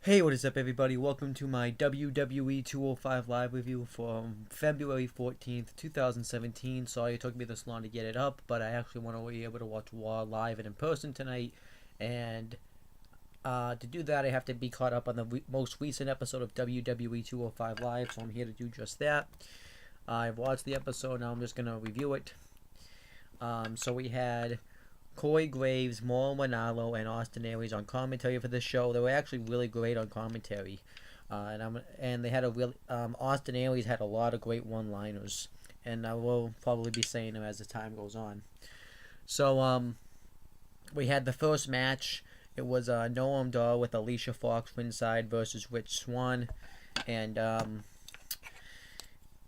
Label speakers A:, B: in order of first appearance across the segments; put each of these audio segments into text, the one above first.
A: Hey, what is up, everybody? Welcome to my WWE 205 live review from February 14th, 2017. Sorry it took me this long to get it up, but I actually want to be able to watch Raw live and in person tonight. And to do that, I have to be caught up on the most recent episode of WWE 205 Live, so I'm here to do just that. I've watched the episode, now I'm just going to review it. So we had Corey Graves, Mauro Ranallo, and Austin Aries on commentary for this show. They were actually really great on commentary, and they had a real Austin Aries had a lot of great one-liners, and I will probably be saying them as the time goes on. So we had the first match. It was Noam Dar with Alicia Fox ringside versus Rich Swann, and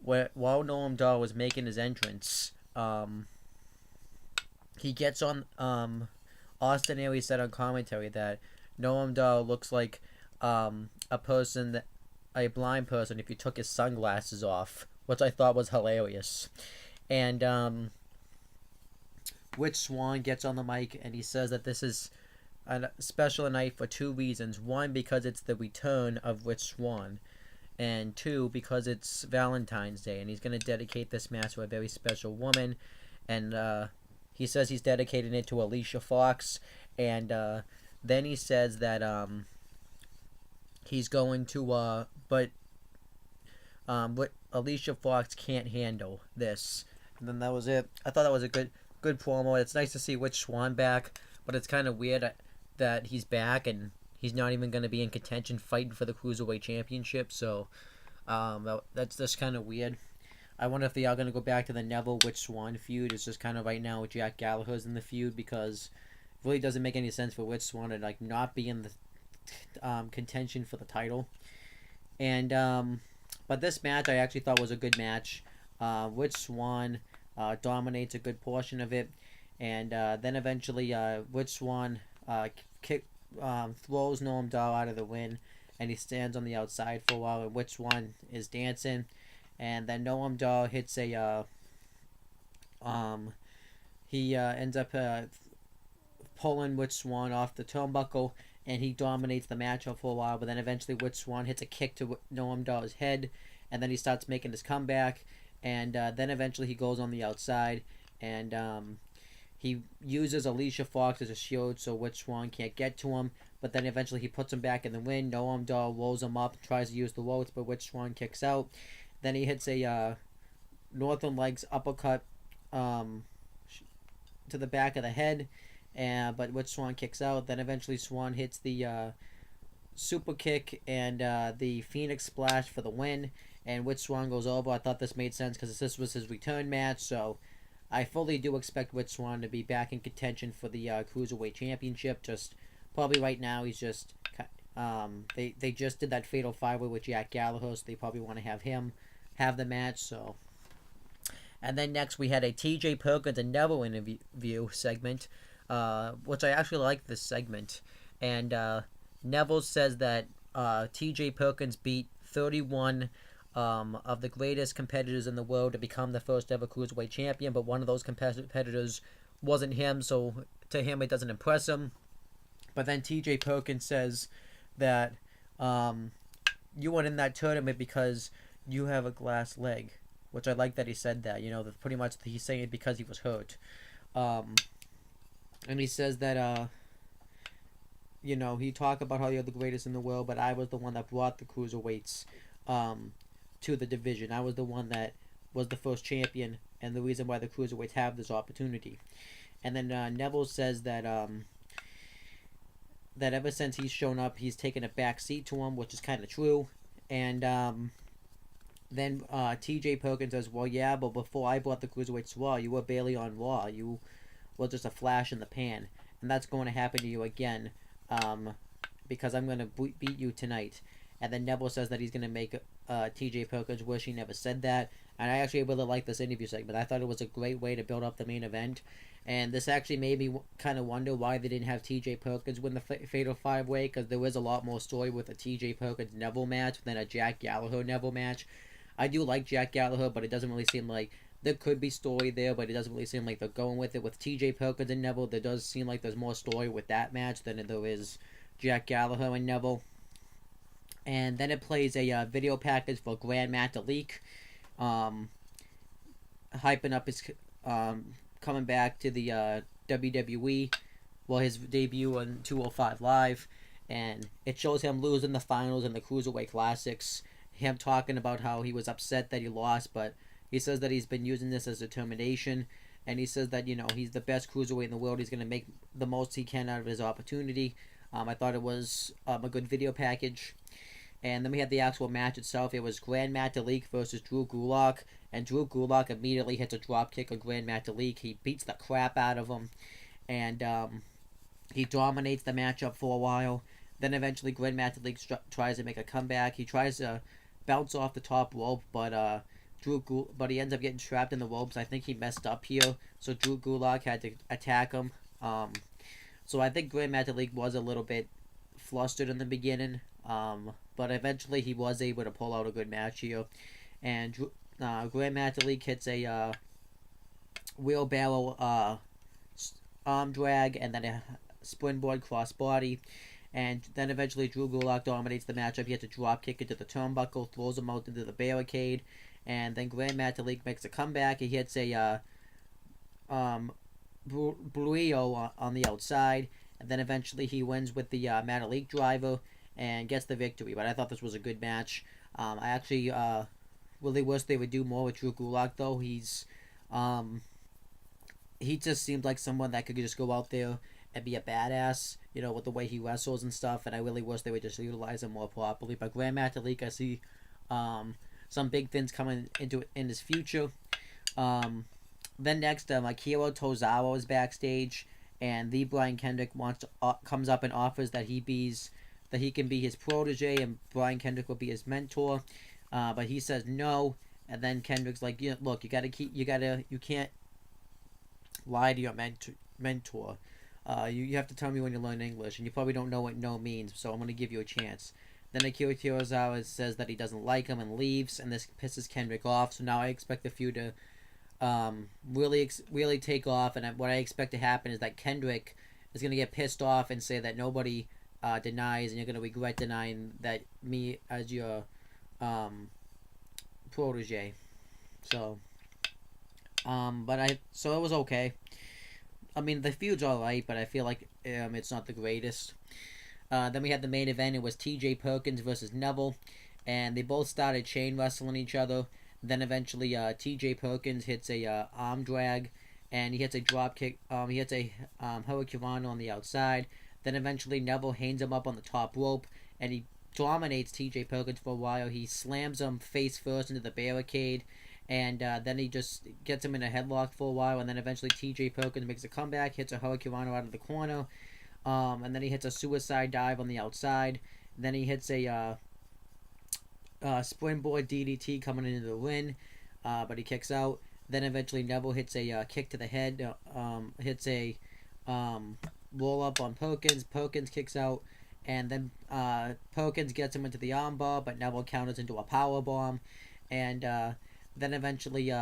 A: while Noam Dar was making his entrance, he gets on Austin Aries said on commentary that Noam Dar looks like a blind person if you took his sunglasses off, which I thought was hilarious. And Rich Swann gets on the mic and he says that this is a special night for two reasons. One, because it's the return of Rich Swann, and two, because it's Valentine's Day and he's going to dedicate this match to a very special woman. And he says he's dedicating it to Alicia Fox, and then he says that he's going to, but what Alicia Fox can't handle this. And then that was it. I thought that was a good promo. It's nice to see Rich Swann back, but it's kind of weird that he's back and he's not even going to be in contention fighting for the Cruiserweight Championship. So that's just kind of weird. I wonder if they are going to go back to the Neville Rich Swann feud. It's just kind of right now Jack Gallagher's in the feud, because it really doesn't make any sense for Rich Swann to not be in the contention for the title. And but this match I actually thought was a good match. Rich Swann dominates a good portion of it, and then eventually Rich Swann throws Noam Dar out of the ring, and he stands on the outside for a while, and Rich Swann is dancing. And then Noam Dar hits he ends up pulling Rich Swann off the turnbuckle, and he dominates the matchup for a while. But then eventually Rich Swann hits a kick to Noam Dar's head, and then he starts making his comeback. And then eventually he goes on the outside, and he uses Alicia Fox as a shield so Rich Swann can't get to him. But then eventually he puts him back in the ring. Noam Dar rolls him up, tries to use the ropes, but Rich Swann kicks out. Then he hits a Northern Lights uppercut to the back of the head, but Rich Swann kicks out. Then eventually Swann hits the super kick and the Phoenix Splash for the win, and Rich Swann goes over. I thought this made sense because this was his return match, so I fully do expect Rich Swann to be back in contention for the Cruiserweight Championship. Just probably right now he's just they just did that Fatal 5-Way with Jack Gallagher, so they probably want to have him have the match. So, and then next we had a TJ Perkins and Neville interview segment, which I actually liked this segment. And Neville says that TJ Perkins beat 31 of the greatest competitors in the world to become the first ever Cruiserweight champion, but one of those competitors wasn't him, so to him it doesn't impress him. But then TJ Perkins says that you weren't in that tournament because you have a glass leg, which I like that he said that. That pretty much he's saying it because he was hurt. And he says that, he talked about how you're the greatest in the world, but I was the one that brought the Cruiserweights to the division. I was the one that was the first champion, and the reason why the Cruiserweights have this opportunity. And then Neville says that that ever since he's shown up, he's taken a back seat to him, which is kind of true. And then TJ Perkins says, well, yeah, but before I brought the Cruiserweights to Raw, you were barely on Raw. You were just a flash in the pan. And that's going to happen to you again, because I'm going to beat you tonight. And then Neville says that he's going to make TJ Perkins wish he never said that. And I actually really like this interview segment. I thought it was a great way to build up the main event. And this actually made me kind of wonder why they didn't have TJ Perkins win the Fatal 5-Way, because there was a lot more story with a TJ Perkins Neville match than a Jack Gallagher Neville match. I do like Jack Gallagher, but it doesn't really seem like there could be story there, but it doesn't really seem like they're going with it. With TJ Perkins and Neville, there does seem like there's more story with that match than there is Jack Gallagher and Neville. And then it plays a video package for Grand Metalik, um, hyping up his coming back to the WWE, well, his debut on 205 Live, and it shows him losing the finals in the Cruiserweight Classics. Him talking about how he was upset that he lost, but he says that he's been using this as determination, and he says that he's the best cruiserweight in the world. He's going to make the most he can out of his opportunity. I thought it was a good video package. And then we had the actual match itself. It was Grand Metalik versus Drew Gulak. And Drew Gulak immediately hits a dropkick on Grand Metalik. He beats the crap out of him. And he dominates the matchup for a while. Then eventually Grand Metalik tries to make a comeback. He tries to bounce off the top rope, but but he ends up getting trapped in the ropes. I think he messed up here. So Drew Gulak had to attack him. So I think Grand Metalik was a little bit flustered in the beginning. But eventually he was able to pull out a good match here. And Grand Metalik hits a wheelbarrow arm drag and then a springboard crossbody. And then eventually Drew Gulak dominates the matchup. He hits a drop kick into the turnbuckle, throws him out into the barricade. And then Grand Metalik makes a comeback. He hits a Bruio on the outside. And then eventually he wins with the Metalik driver and gets the victory. But I thought this was a good match. I actually really wish they would do more with Drew Gulak, though. He just seemed like someone that could just go out there and be a badass, with the way he wrestles and stuff. And I really wish they would just utilize him more properly. But Grand Metalik, I see some big things coming in his future. Then next, Akira Tozawa is backstage, and the Brian Kendrick comes up and offers that he can be his protege and Brian Kendrick will be his mentor, but he says no. And then Kendrick's like, look, you can't lie to your mentor. You have to tell me when you learn English, and you probably don't know what no means, so I'm going to give you a chance. Then Akira Tozawa says that he doesn't like him and leaves, and this pisses Kendrick off. So now I expect the feud to really take off, and what I expect to happen is that Kendrick is going to get pissed off and say that nobody denies, and you're going to regret denying that me as your protege. So so it was okay. I mean, the feud's alright, but I feel like it's not the greatest. Then we had the main event. It was TJ Perkins versus Neville, and they both started chain wrestling each other. Then eventually TJ Perkins hits a arm drag, and he hits a drop kick. He hits a hurricanrana on the outside. Then eventually Neville hangs him up on the top rope, and he dominates TJ Perkins for a while. He slams him face first into the barricade, and then he just gets him in a headlock for a while. And then eventually TJ Perkins makes a comeback, hits a hurricanrana out of the corner, and then he hits a suicide dive on the outside. Then he hits a springboard DDT coming into the win, but he kicks out. Then eventually Neville hits a kick to the head, hits a roll up on Perkins. Perkins kicks out, and then Perkins gets him into the armbar, but Neville counters into a power bomb, and then eventually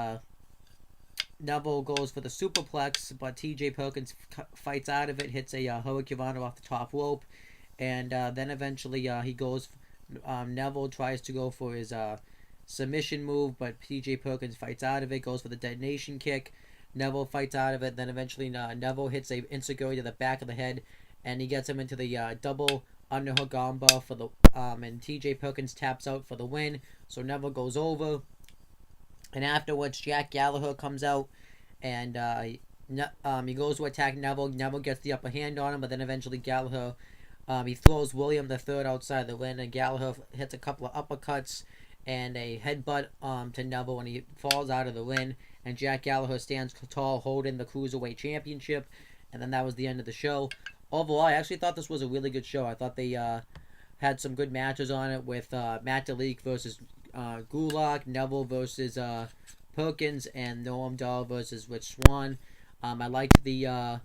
A: Neville goes for the superplex, but TJ Perkins fights out of it, hits a hurricanrana off the top rope, and then eventually he goes. Neville tries to go for his submission move, but TJ Perkins fights out of it, goes for the detonation kick. Neville fights out of it, then eventually Neville hits a enziguri to the back of the head, and he gets him into the double underhook armbar for the and TJ Perkins taps out for the win. So Neville goes over, and afterwards Jack Gallagher comes out, and he goes to attack Neville. Neville gets the upper hand on him, but then eventually Gallagher he throws William III outside the ring, and Gallagher hits a couple of uppercuts and a headbutt to Neville, and he falls out of the ring. And Jack Gallagher stands tall, holding the Cruiserweight Championship. And then that was the end of the show. Overall, I actually thought this was a really good show. I thought they had some good matches on it with Metalik versus Gulak, Neville versus Perkins, and Noam Dar versus Rich Swann. I liked the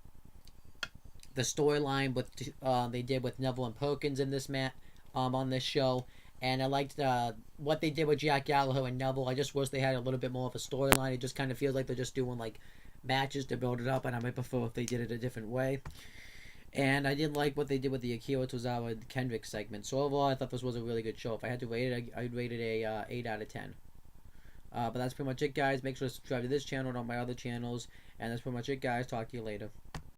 A: storyline they did with Neville and Perkins in this on this show, and I liked what they did with Jack Gallagher and Neville. I just wish they had a little bit more of a storyline. It just kind of feels like they're just doing like matches to build it up, and I might prefer if they did it a different way. And I did like what they did with the Akira Tozawa Kendrick segment. So overall, I thought this was a really good show. If I had to rate it, I'd rate it a 8 out of 10. But that's pretty much it, guys. Make sure to subscribe to this channel and all my other channels. And that's pretty much it, guys. Talk to you later.